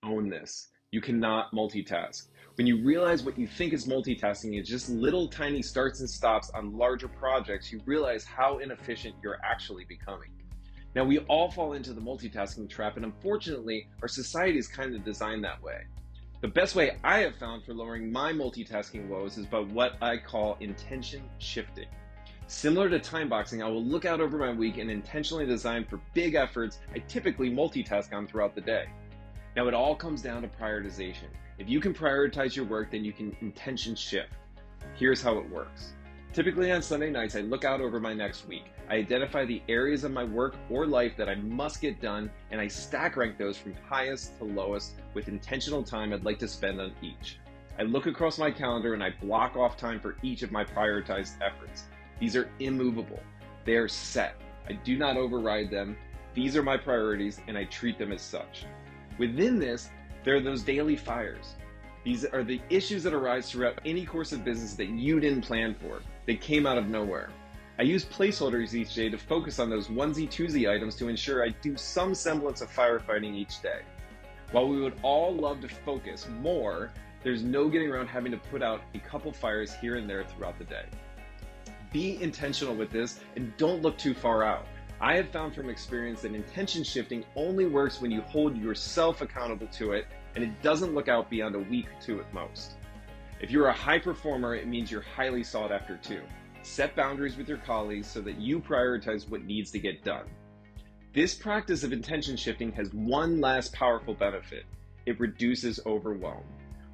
Own this. You cannot multitask. When you realize what you think is multitasking is just little tiny starts and stops on larger projects, you realize how inefficient you're actually becoming. Now, we all fall into the multitasking trap, and unfortunately, our society is kind of designed that way. The best way I have found for lowering my multitasking woes is by what I call intention shifting. Similar to time boxing, I will look out over my week and intentionally design for big efforts I typically multitask on throughout the day. Now, it all comes down to prioritization. If you can prioritize your work, then you can intention shift. Here's how it works. Typically on Sunday nights, I look out over my next week. I identify the areas of my work or life that I must get done, and I stack rank those from highest to lowest with intentional time I'd like to spend on each. I look across my calendar and I block off time for each of my prioritized efforts. These are immovable. They are set. I do not override them. These are my priorities, and I treat them as such. Within this, there are those daily fires. These are the issues that arise throughout any course of business that you didn't plan for. They came out of nowhere. I use placeholders each day to focus on those onesie, twosie items to ensure I do some semblance of firefighting each day. While we would all love to focus more, there's no getting around having to put out a couple fires here and there throughout the day. Be intentional with this and don't look too far out. I have found from experience that intention shifting only works when you hold yourself accountable to it, and it doesn't look out beyond a week or two at most. If you're a high performer, it means you're highly sought after too. Set boundaries with your colleagues so that you prioritize what needs to get done. This practice of intention shifting has one last powerful benefit. It reduces overwhelm.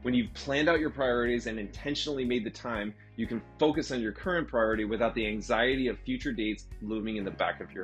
When you've planned out your priorities and intentionally made the time, you can focus on your current priority without the anxiety of future dates looming in the back of your head.